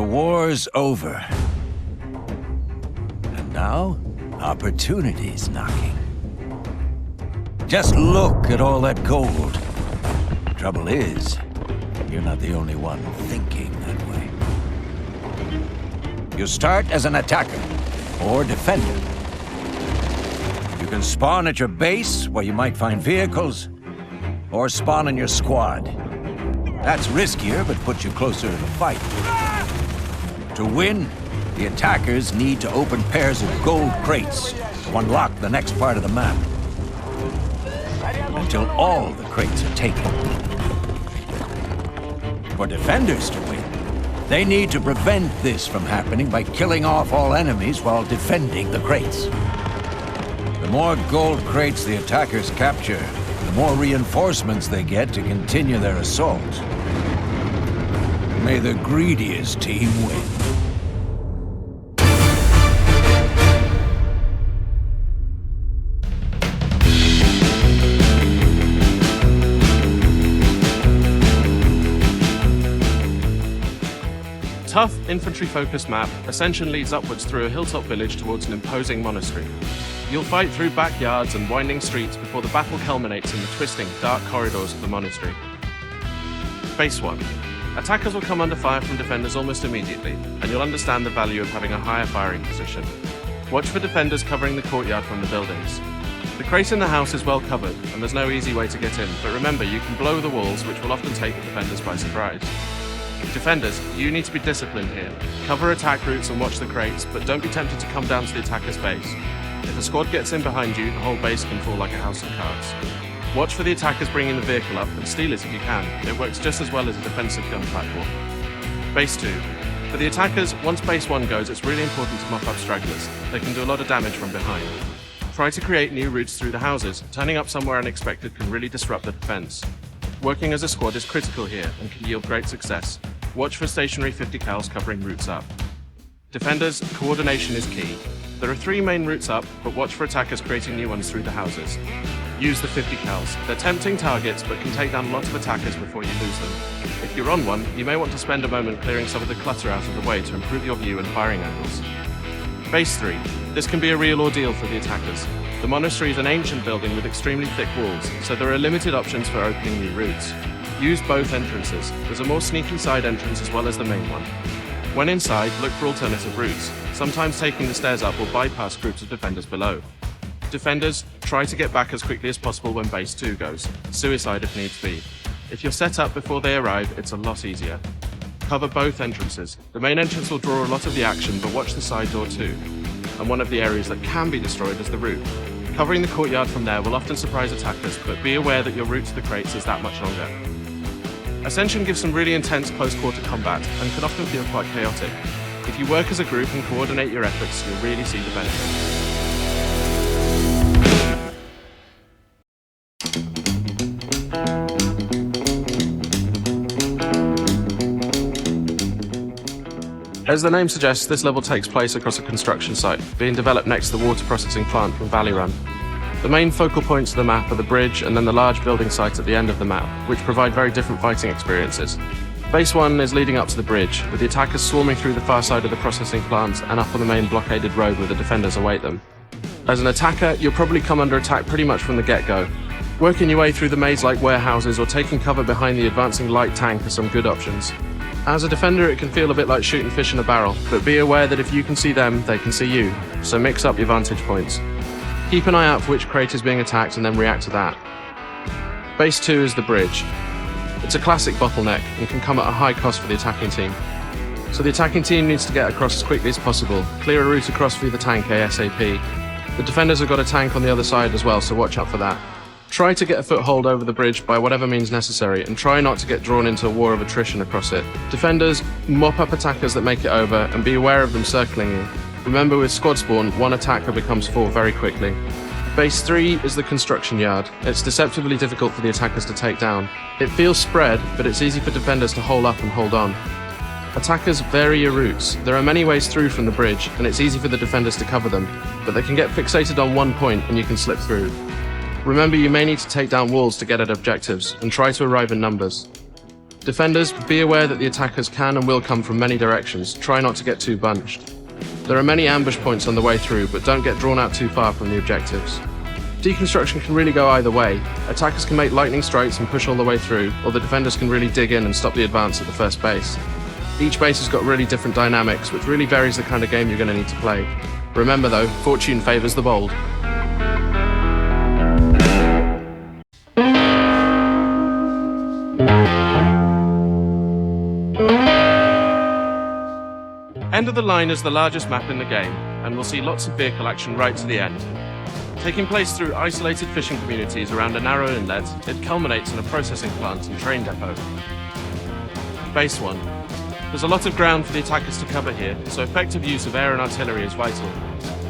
The war's over. And now, opportunity's knocking. Just look at all that gold. Trouble is, you're not the only one thinking that way. You start as an attacker, or defender. You can spawn at your base, where you might find vehicles, or spawn in your squad. That's riskier, but puts you closer to the fight. To win, the attackers need to open pairs of gold crates to unlock the next part of the map. Until all the crates are taken. For defenders to win, they need to prevent this from happening by killing off all enemies while defending the crates. The more gold crates the attackers capture, the more reinforcements they get to continue their assault. May the greediest team win. Tough, infantry-focused map, Ascension leads upwards through a hilltop village towards an imposing monastery. You'll fight through backyards and winding streets before the battle culminates in the twisting, dark corridors of the monastery. Base 1. Attackers will come under fire from defenders almost immediately, and you'll understand the value of having a higher firing position. Watch for defenders covering the courtyard from the buildings. The crate in the house is well covered, and there's no easy way to get in, but remember you can blow the walls, which will often take the defenders by surprise. Defenders, you need to be disciplined here. Cover attack routes and watch the crates, but don't be tempted to come down to the attacker's base. If a squad gets in behind you, the whole base can fall like a house of cards. Watch for the attackers bringing the vehicle up and steal it if you can. It works just as well as a defensive gun platform. Base 2. For the attackers, once base 1 goes, it's really important to mop up stragglers. They can do a lot of damage from behind. Try to create new routes through the houses. Turning up somewhere unexpected can really disrupt the defense. Working as a squad is critical here and can yield great success. Watch for stationary 50 cals covering routes up. Defenders, coordination is key. There are 3 main routes up, but watch for attackers creating new ones through the houses. Use the 50 cals. They're tempting targets, but can take down lots of attackers before you lose them. If you're on one, you may want to spend a moment clearing some of the clutter out of the way to improve your view and firing angles. Base 3. This can be a real ordeal for the attackers. The monastery is an ancient building with extremely thick walls, so there are limited options for opening new routes. Use both entrances. There's a more sneaky side entrance as well as the main one. When inside, look for alternative routes. Sometimes taking the stairs up will bypass groups of defenders below. Defenders, try to get back as quickly as possible when base 2 goes. Suicide if needs be. If you're set up before they arrive, it's a lot easier. Cover both entrances. The main entrance will draw a lot of the action, but watch the side door too. And one of the areas that can be destroyed is the roof. Covering the courtyard from there will often surprise attackers, but be aware that your route to the crates is that much longer. Ascension gives some really intense close-quarter combat and can often feel quite chaotic. If you work as a group and coordinate your efforts, you'll really see the benefit. As the name suggests, this level takes place across a construction site, being developed next to the water processing plant from Valley Run. The main focal points of the map are the bridge and then the large building site at the end of the map, which provide very different fighting experiences. Base 1 is leading up to the bridge, with the attackers swarming through the far side of the processing plant and up on the main blockaded road where the defenders await them. As an attacker, you'll probably come under attack pretty much from the get-go. Working your way through the maze-like warehouses or taking cover behind the advancing light tank are some good options. As a defender, it can feel a bit like shooting fish in a barrel, but be aware that if you can see them, they can see you, so mix up your vantage points. Keep an eye out for which crate is being attacked and then react to that. Base 2 is the bridge. It's a classic bottleneck and can come at a high cost for the attacking team. So the attacking team needs to get across as quickly as possible, clear a route across through the tank ASAP. The defenders have got a tank on the other side as well, so watch out for that. Try to get a foothold over the bridge by whatever means necessary, and try not to get drawn into a war of attrition across it. Defenders, mop up attackers that make it over, and be aware of them circling you. Remember, with squad spawn, one attacker becomes 4 very quickly. Base 3 is the construction yard. It's deceptively difficult for the attackers to take down. It feels spread, but it's easy for defenders to hole up and hold on. Attackers vary your routes. There are many ways through from the bridge, and it's easy for the defenders to cover them, but they can get fixated on one point and you can slip through. Remember, you may need to take down walls to get at objectives, and try to arrive in numbers. Defenders, be aware that the attackers can and will come from many directions. Try not to get too bunched. There are many ambush points on the way through, but don't get drawn out too far from the objectives. Deconstruction can really go either way. Attackers can make lightning strikes and push all the way through, or the defenders can really dig in and stop the advance at the first base. Each base has got really different dynamics, which really varies the kind of game you're going to need to play. Remember though, fortune favours the bold. End of the Line is the largest map in the game, and we'll see lots of vehicle action right to the end. Taking place through isolated fishing communities around a narrow inlet, it culminates in a processing plant and train depot. Base 1. There's a lot of ground for the attackers to cover here, so effective use of air and artillery is vital.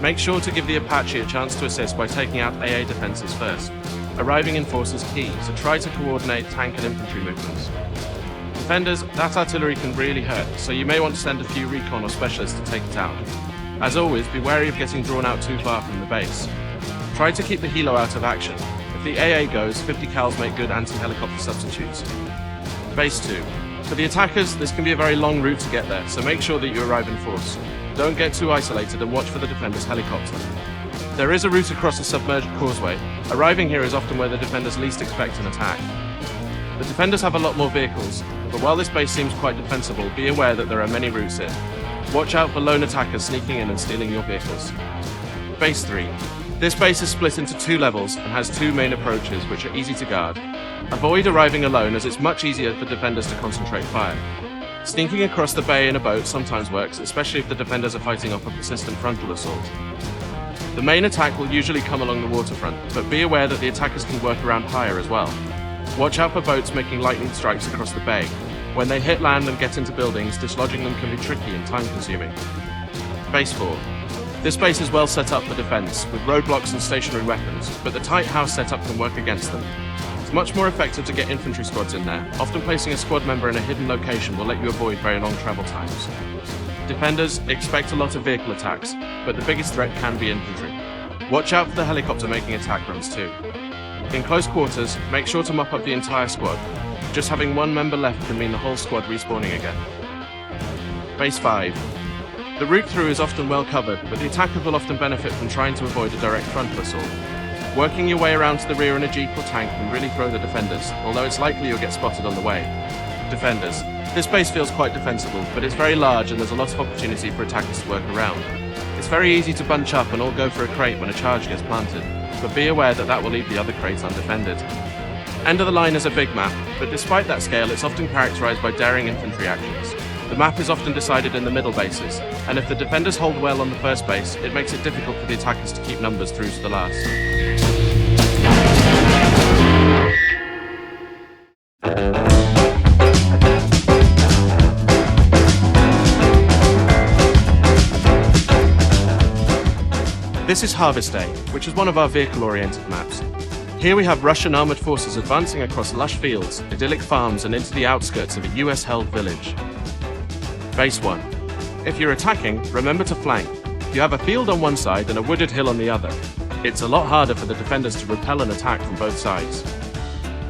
Make sure to give the Apache a chance to assist by taking out AA defenses first. Arriving in force is key, so try to coordinate tank and infantry movements. Defenders, that artillery can really hurt, so you may want to send a few recon or specialists to take it out. As always, be wary of getting drawn out too far from the base. Try to keep the helo out of action. If the AA goes, 50 cals make good anti-helicopter substitutes. Base 2. For the attackers, this can be a very long route to get there, so make sure that you arrive in force. Don't get too isolated and watch for the defenders' helicopter. There is a route across a submerged causeway. Arriving here is often where the defenders least expect an attack. The defenders have a lot more vehicles, but while this base seems quite defensible, be aware that there are many routes in. Watch out for lone attackers sneaking in and stealing your vehicles. Base 3. This base is split into 2 levels and has 2 main approaches which are easy to guard. Avoid arriving alone as it's much easier for defenders to concentrate fire. Sneaking across the bay in a boat sometimes works, especially if the defenders are fighting off a persistent frontal assault. The main attack will usually come along the waterfront, but be aware that the attackers can work around higher as well. Watch out for boats making lightning strikes across the bay. When they hit land and get into buildings, dislodging them can be tricky and time-consuming. Base 4. This base is well set up for defense, with roadblocks and stationary weapons, but the tight house setup can work against them. It's much more effective to get infantry squads in there. Often placing a squad member in a hidden location will let you avoid very long travel times. Defenders, expect a lot of vehicle attacks, but the biggest threat can be infantry. Watch out for the helicopter making attack runs too. In close quarters, make sure to mop up the entire squad. Just having one member left can mean the whole squad respawning again. Base 5. The route through is often well covered, but the attackers will often benefit from trying to avoid a direct frontal assault. Working your way around to the rear in a jeep or tank can really throw the defenders, although it's likely you'll get spotted on the way. Defenders. This base feels quite defensible, but it's very large and there's a lot of opportunity for attackers to work around. It's very easy to bunch up and all go for a crate when a charge gets planted, but be aware that that will leave the other crates undefended. End of the Line is a big map, but despite that scale it's often characterized by daring infantry actions. The map is often decided in the middle bases, and if the defenders hold well on the first base, it makes it difficult for the attackers to keep numbers through to the last. This is Harvest Day, which is one of our vehicle-oriented maps. Here we have Russian armoured forces advancing across lush fields, idyllic farms and into the outskirts of a US-held village. Base 1. If you're attacking, remember to flank. You have a field on one side and a wooded hill on the other. It's a lot harder for the defenders to repel an attack from both sides.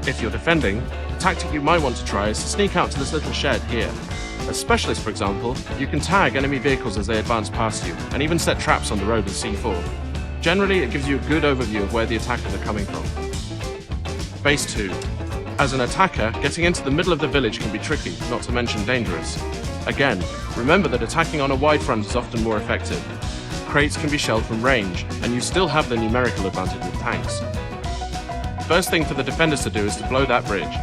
If you're defending, the tactic you might want to try is to sneak out to this little shed here. As specialists, for example, you can tag enemy vehicles as they advance past you, and even set traps on the road with C4. Generally, it gives you a good overview of where the attackers are coming from. Base 2. As an attacker, getting into the middle of the village can be tricky, not to mention dangerous. Again, remember that attacking on a wide front is often more effective. Crates can be shelled from range, and you still have the numerical advantage with tanks. First thing for the defenders to do is to blow that bridge.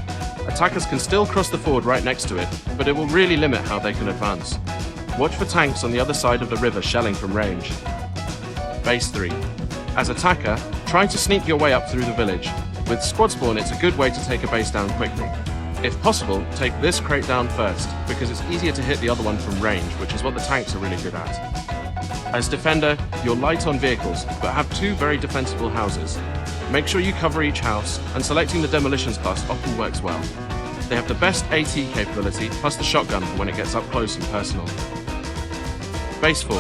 Attackers can still cross the ford right next to it, but it will really limit how they can advance. Watch for tanks on the other side of the river shelling from range. Base 3. As attacker, try to sneak your way up through the village. With squad spawn, it's a good way to take a base down quickly. If possible, take this crate down first, because it's easier to hit the other one from range, which is what the tanks are really good at. As defender, you're light on vehicles, but have 2 very defensible houses. Make sure you cover each house, and selecting the demolitions class often works well. They have the best AT capability, plus the shotgun for when it gets up close and personal. Base 4.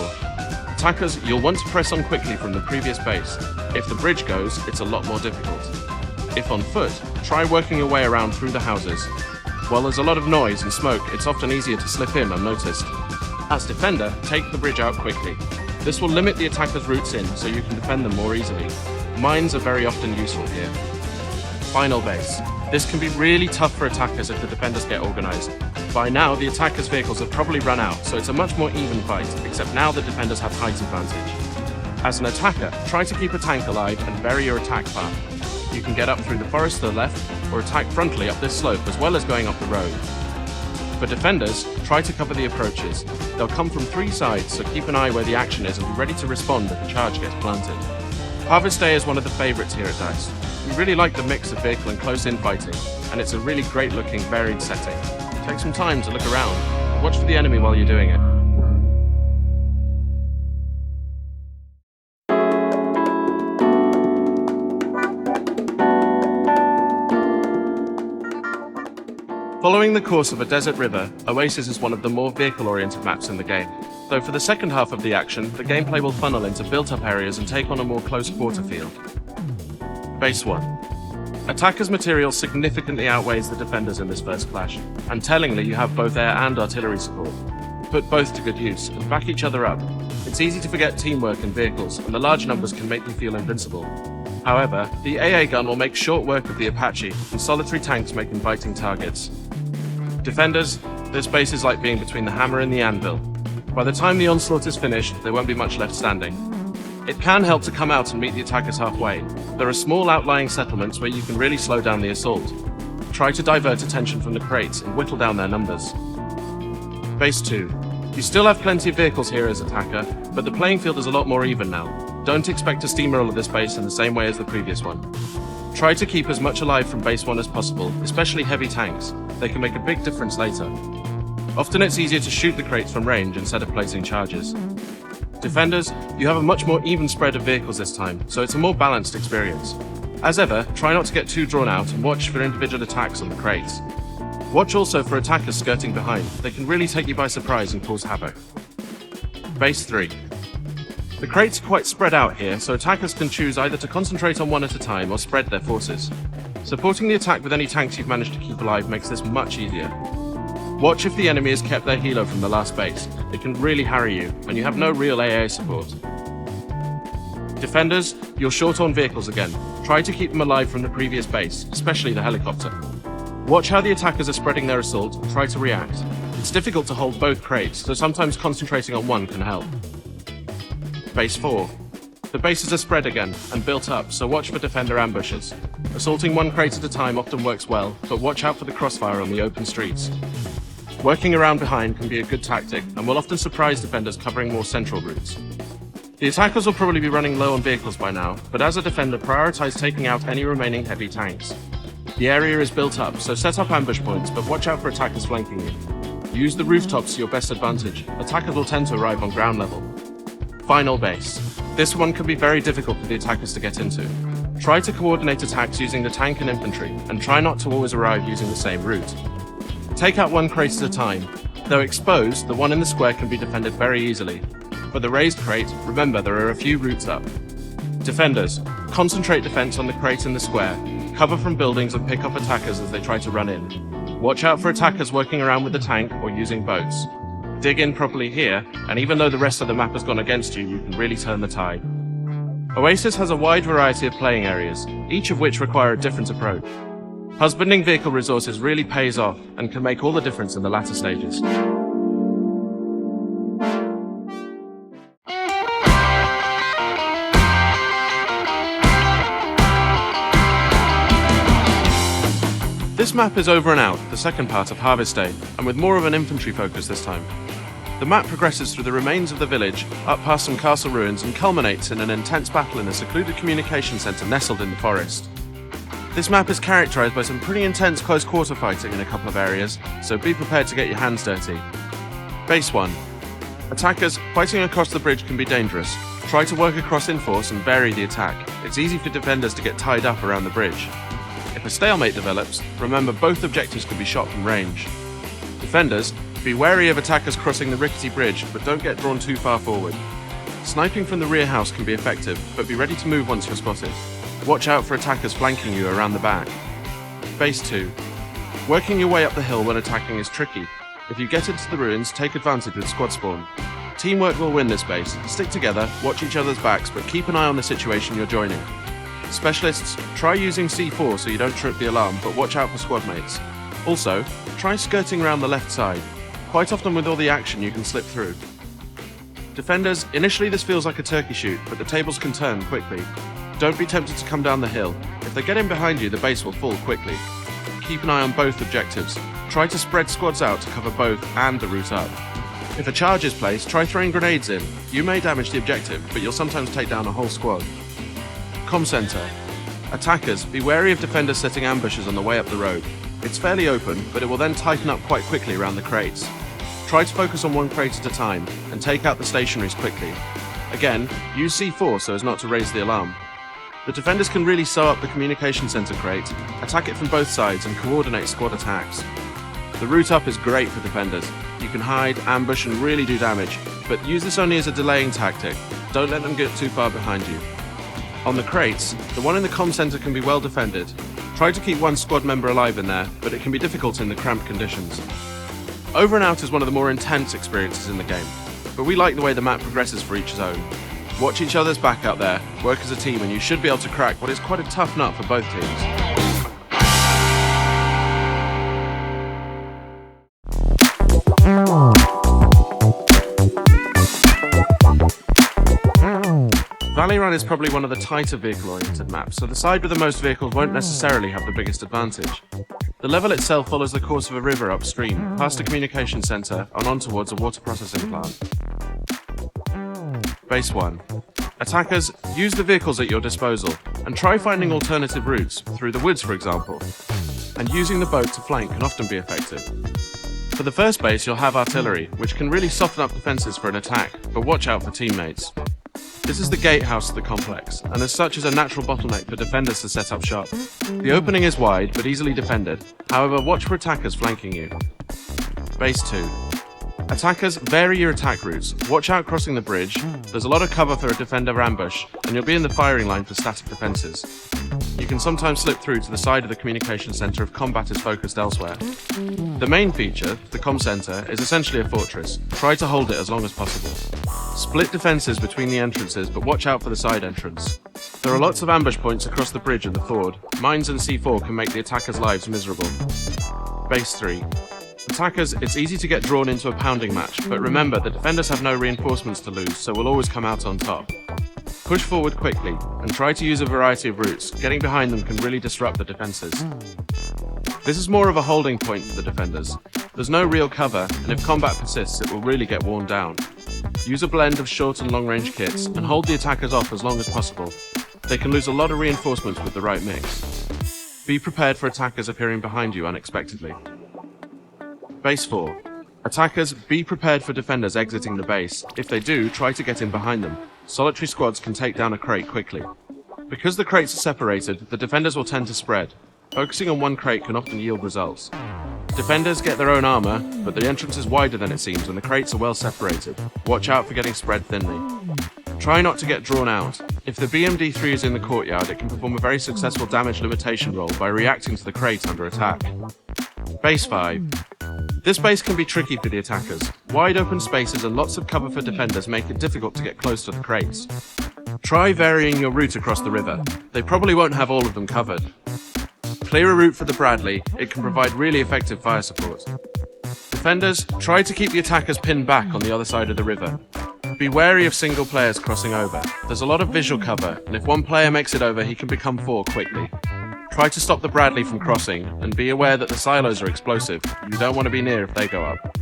Attackers, you'll want to press on quickly from the previous base. If the bridge goes, it's a lot more difficult. If on foot, try working your way around through the houses. While there's a lot of noise and smoke, it's often easier to slip in unnoticed. As defender, take the bridge out quickly. This will limit the attacker's routes in, so you can defend them more easily. Mines are very often useful here. Final base. This can be really tough for attackers if the defenders get organized. By now, the attackers' vehicles have probably run out, so it's a much more even fight, except now the defenders have height advantage. As an attacker, try to keep a tank alive and vary your attack path. You can get up through the forest to the left, or attack frontally up this slope as well as going up the road. For defenders, try to cover the approaches. They'll come from 3 sides, so keep an eye where the action is and be ready to respond if the charge gets planted. Harvest Day is one of the favourites here at DICE. We really like the mix of vehicle and close-in fighting, and it's a really great-looking, varied setting. Take some time to look around. Watch for the enemy while you're doing it. Following the course of a desert river, Oasis is one of the more vehicle-oriented maps in the game. Though for the second half of the action, the gameplay will funnel into built-up areas and take on a more close-quarter field. Base 1. Attackers' material significantly outweighs the defenders in this first clash, and tellingly you have both air and artillery support. Put both to good use, and back each other up. It's easy to forget teamwork in vehicles, and the large numbers can make you feel invincible. However, the AA gun will make short work of the Apache, and solitary tanks make inviting targets. Defenders, this base is like being between the hammer and the anvil. By the time the onslaught is finished, there won't be much left standing. It can help to come out and meet the attackers halfway. There are small outlying settlements where you can really slow down the assault. Try to divert attention from the crates and whittle down their numbers. Base 2. You still have plenty of vehicles here as attacker, but the playing field is a lot more even now. Don't expect to steamroll this base in the same way as the previous one. Try to keep as much alive from base 1 as possible, especially heavy tanks. They can make a big difference later. Often it's easier to shoot the crates from range instead of placing charges. Defenders, you have a much more even spread of vehicles this time, so it's a more balanced experience. As ever, try not to get too drawn out and watch for individual attacks on the crates. Watch also for attackers skirting behind. They can really take you by surprise and cause havoc. Base 3. The crates are quite spread out here, so attackers can choose either to concentrate on one at a time or spread their forces. Supporting the attack with any tanks you've managed to keep alive makes this much easier. Watch if the enemy has kept their helo from the last base. It can really harry you, and you have no real AA support. Defenders, you're short on vehicles again. Try to keep them alive from the previous base, especially the helicopter. Watch how the attackers are spreading their assault and try to react. It's difficult to hold both crates, so sometimes concentrating on one can help. Base 4. The bases are spread again and built up, so watch for defender ambushes. Assaulting one crate at a time often works well, but watch out for the crossfire on the open streets. Working around behind can be a good tactic and will often surprise defenders covering more central routes. The attackers will probably be running low on vehicles by now, but as a defender, prioritize taking out any remaining heavy tanks. The area is built up, so set up ambush points, but watch out for attackers flanking you. Use the rooftops to your best advantage. Attackers will tend to arrive on ground level. Final base. This one can be very difficult for the attackers to get into. Try to coordinate attacks using the tank and infantry, and try not to always arrive using the same route. Take out one crate at a time. Though exposed, the one in the square can be defended very easily. For the raised crate, remember there are a few routes up. Defenders, concentrate defense on the crate in the square. Cover from buildings and pick up attackers as they try to run in. Watch out for attackers working around with the tank or using boats. Dig in properly here, and even though the rest of the map has gone against you, you can really turn the tide. Oasis has a wide variety of playing areas, each of which require a different approach. Husbanding vehicle resources really pays off and can make all the difference in the latter stages. This map is over and out, the second part of Harvest Day, and with more of an infantry focus this time. The map progresses through the remains of the village, up past some castle ruins, and culminates in an intense battle in a secluded communication centre nestled in the forest. This map is characterised by some pretty intense close-quarter fighting in a couple of areas, so be prepared to get your hands dirty. Base 1. Attackers, fighting across the bridge can be dangerous. Try to work across in force and vary the attack. It's easy for defenders to get tied up around the bridge. If a stalemate develops, remember both objectives could be shot from range. Defenders, be wary of attackers crossing the rickety bridge, but don't get drawn too far forward. Sniping from the rear house can be effective, but be ready to move once you're spotted. Watch out for attackers flanking you around the back. Base 2. Working your way up the hill when attacking is tricky. If you get into the ruins, take advantage with squad spawn. Teamwork will win this base. Stick together, watch each other's backs, but keep an eye on the situation you're joining. Specialists, try using C4 so you don't trip the alarm, but watch out for squad mates. Also, try skirting around the left side. Quite often with all the action you can slip through. Defenders, initially this feels like a turkey shoot, but the tables can turn quickly. Don't be tempted to come down the hill. If they get in behind you, the base will fall quickly. Keep an eye on both objectives. Try to spread squads out to cover both and the route up. If a charge is placed, try throwing grenades in. You may damage the objective, but you'll sometimes take down a whole squad. Comm center. Attackers, be wary of defenders setting ambushes on the way up the road. It's fairly open, but it will then tighten up quite quickly around the crates. Try to focus on one crate at a time, and take out the stationaries quickly. Again, use C4 so as not to raise the alarm. The defenders can really sew up the communication center crate, attack it from both sides and coordinate squad attacks. The route up is great for defenders. You can hide, ambush and really do damage, but use this only as a delaying tactic. Don't let them get too far behind you. On the crates, the one in the comm center can be well defended. Try to keep one squad member alive in there, but it can be difficult in the cramped conditions. Over and out is one of the more intense experiences in the game, but we like the way the map progresses for each zone. Watch each other's back out there, work as a team, and you should be able to crack what is quite a tough nut for both teams. Valley Run is probably one of the tighter vehicle-oriented maps, so the side with the most vehicles won't necessarily have the biggest advantage. The level itself follows the course of a river upstream, past a communication centre, and on towards a water processing plant. Base 1. Attackers, use the vehicles at your disposal, and try finding alternative routes, through the woods for example. And using the boat to flank can often be effective. For the first base you'll have artillery, which can really soften up defences for an attack, but watch out for teammates. This is the gatehouse of the complex, and as such is a natural bottleneck for defenders to set up shop. The opening is wide, but easily defended, however watch for attackers flanking you. Base 2. Attackers, vary your attack routes. Watch out crossing the bridge, there's a lot of cover for a defender ambush, and you'll be in the firing line for static defences. You can sometimes slip through to the side of the communication centre if combat is focused elsewhere. The main feature, the comm centre, is essentially a fortress. Try to hold it as long as possible. Split defences between the entrances, but watch out for the side entrance. There are lots of ambush points across the bridge and the ford. Mines and C4 can make the attackers' lives miserable. Base 3. Attackers, it's easy to get drawn into a pounding match, but remember the defenders have no reinforcements to lose, so will always come out on top. Push forward quickly, and try to use a variety of routes. Getting behind them can really disrupt the defences. This is more of a holding point for the defenders. There's no real cover, and if combat persists it will really get worn down. Use a blend of short and long range kits, and hold the attackers off as long as possible. They can lose a lot of reinforcements with the right mix. Be prepared for attackers appearing behind you unexpectedly. Base 4. Attackers, be prepared for defenders exiting the base. If they do, try to get in behind them. Solitary squads can take down a crate quickly. Because the crates are separated, the defenders will tend to spread. Focusing on one crate can often yield results. Defenders get their own armour, but the entrance is wider than it seems and the crates are well separated. Watch out for getting spread thinly. Try not to get drawn out. If the BMD-3 is in the courtyard, it can perform a very successful damage limitation roll by reacting to the crate under attack. Base 5. This base can be tricky for the attackers. Wide open spaces and lots of cover for defenders make it difficult to get close to the crates. Try varying your route across the river. They probably won't have all of them covered. Clear a route for the Bradley, it can provide really effective fire support. Defenders, try to keep the attackers pinned back on the other side of the river. Be wary of single players crossing over. There's a lot of visual cover, and if one player makes it over, he can become 4 quickly. Try to stop the Bradley from crossing, and be aware that the silos are explosive. You don't want to be near if they go up.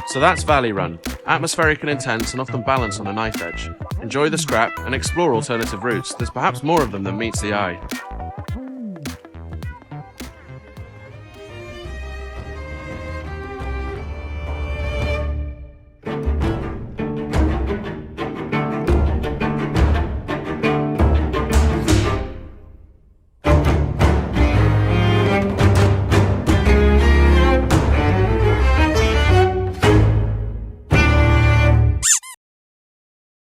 So that's Valley Run. Atmospheric and intense, and often balanced on a knife edge. Enjoy the scrap, and explore alternative routes. There's perhaps more of them than meets the eye.